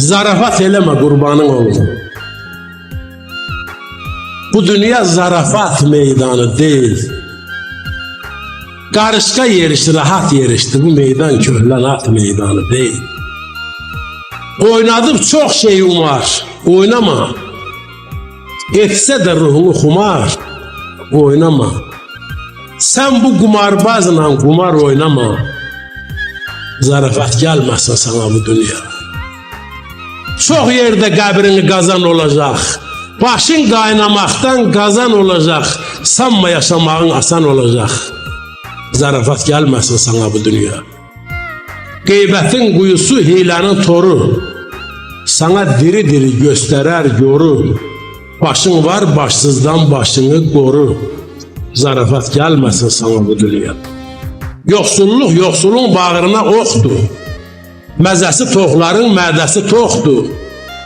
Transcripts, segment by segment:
Zarafat eleme kurbanın olun. Bu dünya zarafat meydanı değil. Karışka yerişti, rahat yerişti. Bu meydan köhlen at meydanı değil. Oynadım çok şey umar. Oynama. Etse de ruhunu kumar. Oynama. Sen bu kumarbazla kumar oynama. Zarafat gelmesin sana bu dünya. Çok yerde kabrini kazan olacak. Başın kaynamaktan kazan olacak. Sanma yaşamağın asan olacak. Zarafat gelmesin sana bu dünya. Gıybetin kuyusu hilenin toru. Sana diri diri gösterer yoru. Başın var başsızdan başını koru. Zarafat gelmesin sana bu dünya. Yoksulluk yoksulun bağrına oktu. Məzəsi toxların mədəsi toxdur.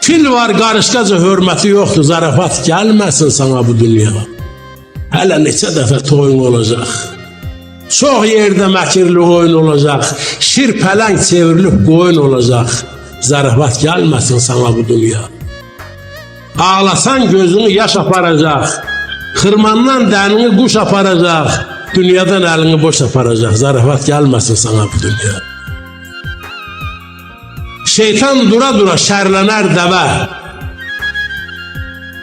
Fil var qarışqaca hörməti yoxdur. Zarafat gəlməsin sana bu dünya. Hələ neçə dəfə toyun olacaq. Çox yerdə məkirli oyun olacaq. Şir pələng çevrilib qoyun olacaq. Zarafat gəlməsin sana bu dünya. Ağlasan gözünü yaş aparacaq. Xırmandan dənini quş aparacaq. Dünyadan əlini boş aparacaq. Zarafat gəlməsin sana bu dünya. Şeytan dura-dura şərlənər dəvə.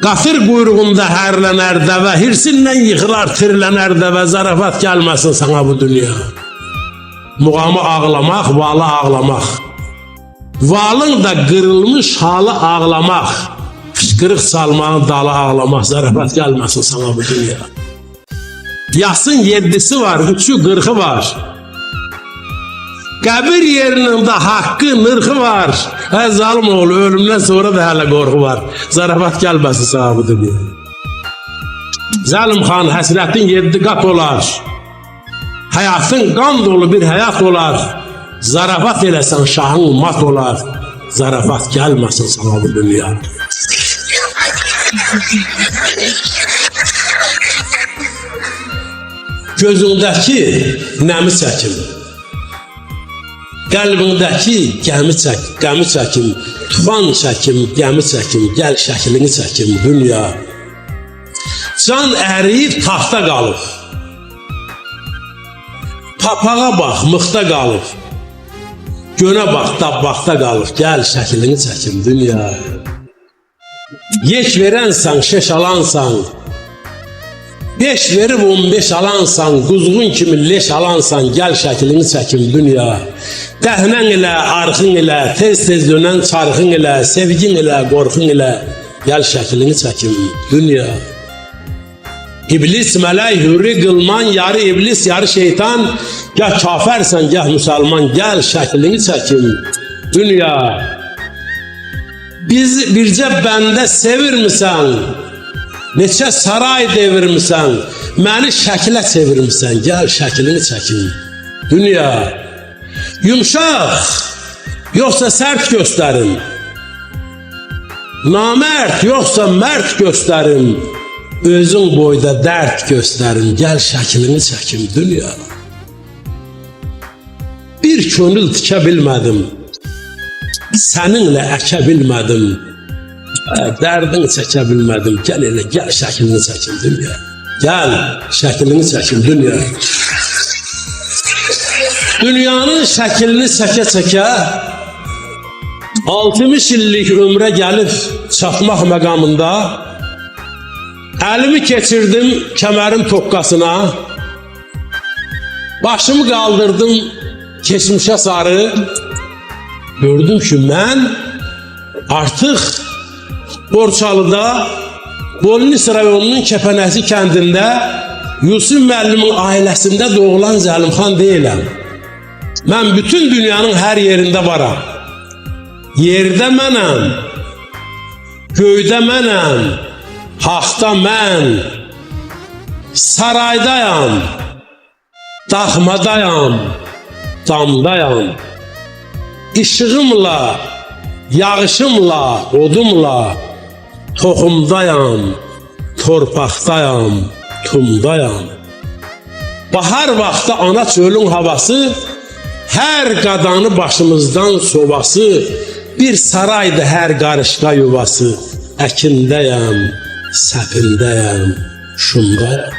Qatır quyruğunda hərlənər dəvə. Hirsindən yıxılar, tirlənər dəvə. Zarafat gəlməsin sana bu dünya. Muğamı ağlamaq, valı ağlamaq. Valın da qırılmış halı ağlamaq. Fışqırıq salmanın dalı ağlamaq. Zarafat gəlməsin sana bu dünya. Yasın 7'si var, 3'ü 40'ı var. Qəbir yerinin de hakkı, nırxı var. Zalim oğlu, ölümden sonra da hala qorxu var. Zarafat gəlməsin sana bu dünya. Zalim xan, həsrətin 7 qat olar. Hayatın qan dolu bir hayat olar. Zarafat eləsən şahın mat olar. Zarafat gəlməsin sana bu dünya. Gözündəki nəmi çəkim. Qəlbindəki qəmi çəkim. Tufan çəkim, gəmi çəkim. Gəl şəklini çəkim dünya. Can əriyib taxta qalıb. Papağa bax, mıxta qalıb. Gönə bax, dabbaqda qalıb. Gəl şəklini çəkim dünya. Yek verənsən, şeş alansan. 5 verib 15 alansan, quzğun kimi leş alansan, gəl şəklini çəkim dünya. Dəhnən ilə, arxın ilə, tez-tez dönən çarxın ilə, sevgin ilə, qorxun ilə, gəl şəklini çəkim dünya. İblis, mələk, hürri, qılman, yarı iblis, yarı şeytan, gəl kafərsən, gəl müsəlman, gəl şəklini çəkim dünya. Bircə bəndə sevirmisən? Neçə saray devirmisən, məni şəklə çevirmisən, gəl şəklini çəkim dünya. Yumşaq, yoxsa sərt göstərim. Namərd, yoxsa mərd göstərim. Özün boyda dərd göstərim, gəl şəklini çəkim dünya. Bir könül tikə bilmədim, səninlə əkə bilmədim. Dərdini çəkə bilmədim, gəl elə, gəl şəklini çəkim dünya. Gəl şəklini çəkim dünya. Dünyanın şəklini çəkə-çəkə 60 illik ömrə gəlib çatmaq məqamında əlimi keçirdim kəmərin tokkasına. Başımı qaldırdım keçmişə sarı. Gördüm ki, mən artıq Borçalıda, Bolnis rayonunun Kəpənəsi kəndində Yusuf müəllimin ailəsində doğulan Zəlimxan deyiləm. Mən bütün dünyanın hər yerində varam. Yerdə mənəm, göydə mənəm, haqda mən, saraydayam, daxmadayam, damdayam. İşığımla, yağışımla, odumla, toxumdayam, torpaqdayam, tumdayam. Bahar vaxtı ana çölün havası, hər qadanı başımızdan sobası, Bir saraydı hər qarışqa yuvası, əkindəyəm, səpindəyəm, şundayam.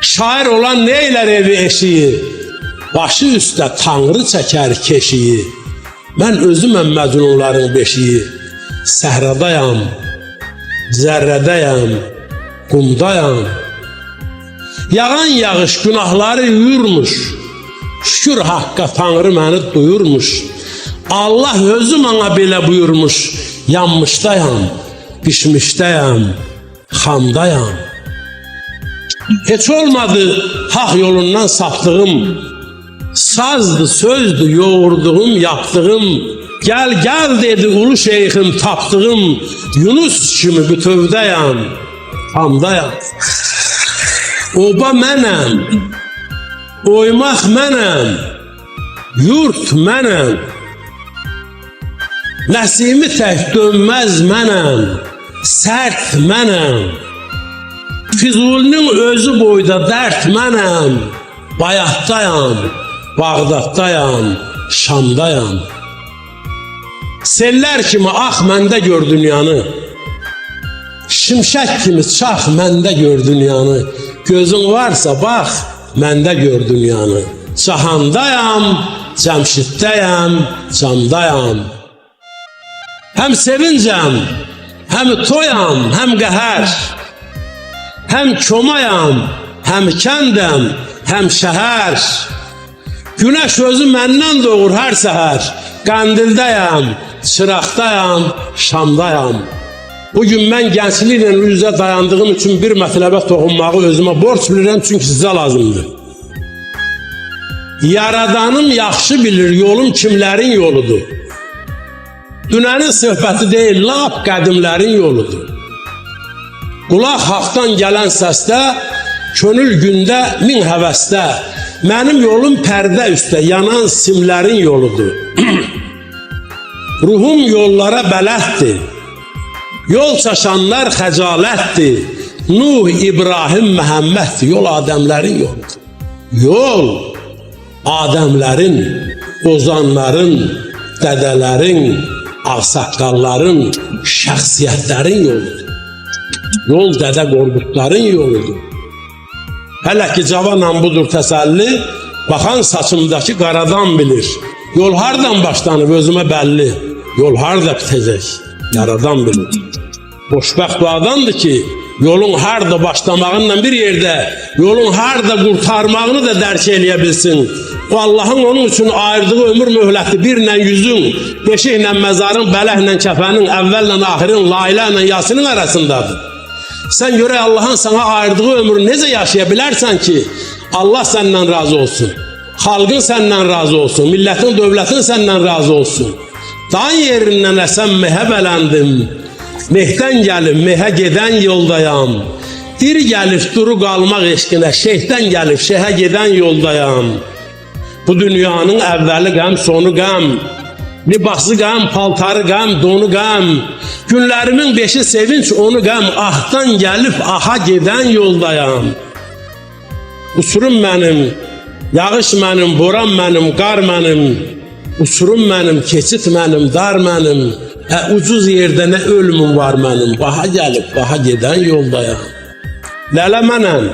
Şair olan neylər evi eşiyi, başı üstə tanrı çəkər keşiyi. Mən özüməm məcnunların beşiyi, səhradayam, zərrədəyəm, qumdayam. Yağan yağış günahları yuyurmuş, şükür haqqa tanrı məni duyurmuş. Allah özü bana belə buyurmuş, yanmışdayam, pişmişdəyəm, xamdayam. Heç olmadı haq yolundan saptığım, sazdı, sözdü, yoğurduğum, yaptığım. Gel gel dedi ulu şeyhim taptığım, Yunus kimi bütövdəyəm, xamdayam. Oba mənəm, oymaq mənəm, yurt mənəm. Nəsimi tək dönməz mənəm, sərt mənəm. Füzulinin özü boyda dərd mənəm, bayatdayam, Bağdaddayam, Şamdayam. Sellər kimi ax məndə gör dünyanı, şimşək kimi çax məndə gör dünyanı. Gözün varsa bax, məndə gör dünyanı. Cahandayam, Cəmşiddəyəm, camdayam. Həm sevincəm, həm toyam, həm qəhər. Həm komayam, həm kəndəm, həm şəhər. Günəş özü məndən doğur hər səhər. Qəndildəyəm, çıraqdayam, Şamdayam. Bugün mən gəncliklə üzə dayandığım üçün bir mətləbə toxunmağı özümə borc bilirəm, çünki sizə lazımdır. Yaradanım yaxşı bilir yolum kimlərin yoludur. Dünənin söhbəti deyil, lap qədimlərin yoludur. Qulaq haqdan gələn səsdə, könül gündə min həvəsdə. Mənim yolum pərdə üstə yanan simlərin yoludur. Ruhum yollara bələddir. Yol çaşanlar xəcalətdir. Nuh, İbrahim, Məhəmməddir. Yol Adəmlərin yoludur. Yol Adəmlərin, ozanların, dədələrin, ağsaqqalların, şəxsiyyətlərin yoludur. Yol Dədə Qorqudların yoludur. Hələ ki cavanam budur təsəlli, baxan saçımdakı qaradan bilir. Yol hardan başlanıb özümə bəlli, yol harda bitəcək, yaradan bilir. Xoşbəxt o adamdır ki, yolun harda başlamağınla bir yerdə, yolun harda qurtarmağını da dərk eləyə bilsin. O Allahın onun üçün ayırdığı ömür möhləti birlə yüzün, beşiklə məzarın, bələhlə kəfənin, əvvəllə axirin, lailə ilə yasinin arasındadır. Sən görək Allahın sana ayırdığı ömrü necə yaşaya bilərsən ki, Allah səndən razı olsun, xalqın səndən razı olsun, millətin, dövlətin səndən razı olsun. Dan yerindən əsən mehə bələndim, mehdən gəlib mehə gedən yoldayam. Dir gəlib duru qalmaq eşqinə, şeyhdən gəlib şeyhə gedən yoldayam. Bu dünyanın əvvəli qəm, sonu qəm, libası qəm, paltarı qəm, donu qəm. Günlərimin beşi sevinç, onu qəm, ahdan gəlib aha gedən yoldayam. Uçurum mənim, yağış mənim, boran mənim, qar mənim. Uçurum mənim, keçit mənim, dar mənim. Ucuz yerdə nə ölümüm var mənim, baha gəlib, baha gedən yoldayam. Lələ mənəm,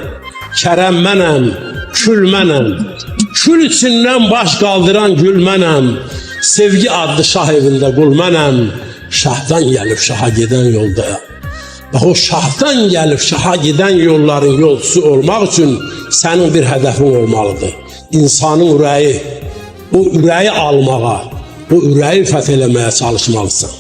kərəm mənəm, kül mənəm. Kül içindən baş qaldıran gül mənəm. Sevgi adlı şah evində qul mənəm. Şahdan gəlib şaha gedən yoldayam. Bax o şahdan gəlib şaha gedən yolların yolcusu olmaq üçün sənin bir hədəfin olmalıdır. İnsanın ürəyi, o ürəyi almağa, o ürəyi fəth eləməyə çalışmalısan.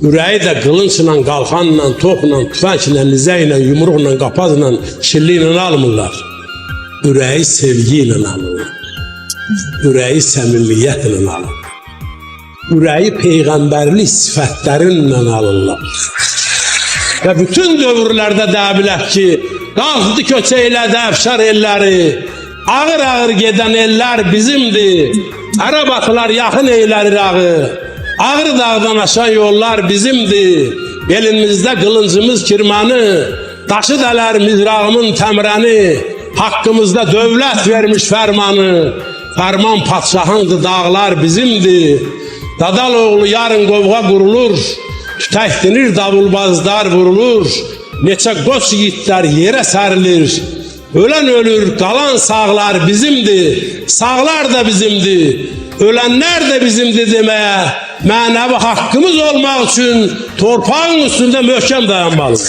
Ürəyi də qılınçla, qalxanla, topla, tüfənglə, nizəylə, yumruqla, qapazla, kirliklə almırlar. Ürəyi sevgi ilə alırlar. Ürəyi səmimiyyətlə alırlar. Ürəyi peyğəmbərlik sifətlərinlə alırlar. Və bütün dövrlərdə dəbilək ki, qalxdı köçəklədə əfşar elləri, ağır-ağır gedən ellər bizimdir. Ərəb atılar yaxın eylərir ağı, ağır dağdan aşan yollar bizimdir. Elimizdə qılıncımız kirmanı, daşı dələr mizrağımın təmrəni, haqqımızda dövlət vermiş fərmanı, fərman padşahındır, dağlar bizimdir. Dadaloğlu yarın qovğa qurulur, tütəkdinir davulbazlar vurulur, neçə qoç yiğitlər yerə sərilir. Ölən ölür, qalan sağlar bizimdir, sağlar da bizimdir, ölənlər də bizimdir deməyə, mənəvi haqqımız olmaq üçün torpağın üstündə möhkəm dayanmalıyız.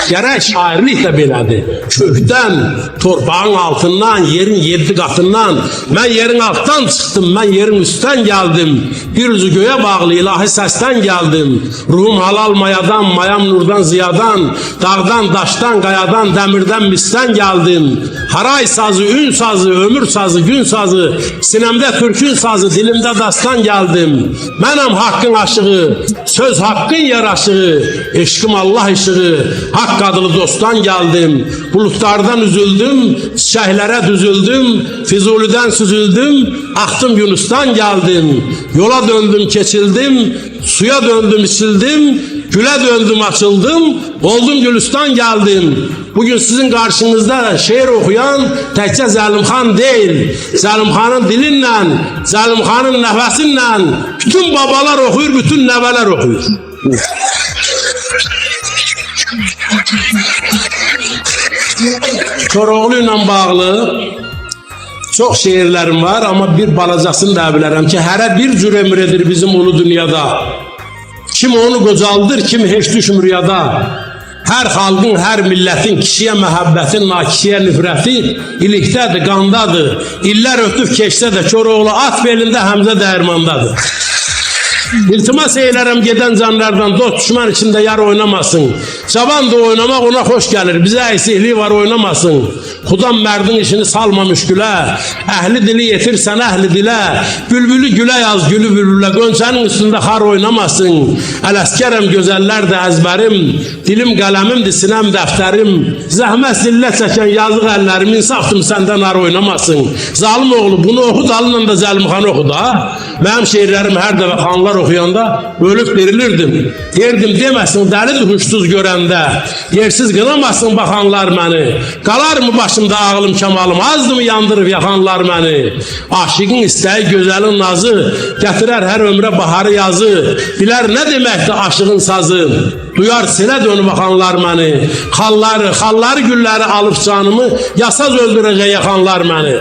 Gerek şairlik de belədir. Kökdən, torpağın altından, yerin 7 qatından, mən yerin altdan çıxdım, mən yerin üstdən gəldim. Bir üzü göyə bağlı ilahi səsdən gəldim. Ruhum halal mayadan, mayam nurdan ziyadan, dağdan, daşdan, qayadan, dəmirdən, misdən gəldim. Haray sazı, ün sazı, ömür sazı, gün sazı, sinəmdə türkün sazı, dilimdə dastan gəldim. Mənəm haqqın aşığı, söz haqqın yaraşığı, eşqim Allah işığı, haqq adlı dostdan geldim, bulutlardan üzüldüm, çiçeklere düzüldüm, Füzuli'den süzüldüm, aktım Yunus'tan geldim, yola döndüm keçildim, suya döndüm içildim, güle döndüm açıldım, oldum Gülistan geldim. Bugün sizin karşınızda şiir okuyan təkcə Zəlimxan değil, Zəlimxanın dilinlə, Zəlimxanın nəfəsinlə bütün babalar okuyur, bütün nəvələr okuyur. Koroğlu ile bağlı çok şiirlerim var ama bir balacasını da bilərəm ki, hərə bir cür emredir bizim ulu dünyada. Kim onu qocaldır, kim heç düşmür yada. Her xalqın, her milletin kişiye məhəbbətin, nakişiye nifrəti ilikdədir, qandadır. İllər ötüb keçsə də Koroğlu at belində, Həmzə dəyirmandadır. İltimas eylərəm gedən canlardan, dost düşman içində yar oynamasın. Cavan da oynamaq ona xoş gəlir, bizə əksikliyi var oynamasın. Xudam mərdin işini salma müşkülə, əhli dili yetirsən əhli dilə, bülbülü gülə yaz gülü bülbülə, qönçənin üstündə xar oynamasın. Ələskərəm gözəllər də əzbərim, dilim qələmimdir, sinəm dəftərim, zəhmət zillə çəkən yazıq əllərim, insafdım səndən ar oynamasın. Zalim oğlu bunu oxu, dalınla da Zəlimxanı oxu da. Mənim şeirlərim hər dəfə xanlar oxuyanda ölüb verilirdim. Yerdim deməsin dəlidir huşsuz görəndə, yersiz qınamasın baxanlar məni. Qalar mı başımda ağlım kəmalım, azdı mı yandırıb yaxanlar məni. Aşiqin istəyi, gözəlin nazı, gətirər hər ömrə baharı yazı. Bilər nə deməkdir aşığın sazı, duyar silə dönüb baxanlar məni. Xalları, gülləri alıb canımı, yasaz öldürəcək yaxanlar məni.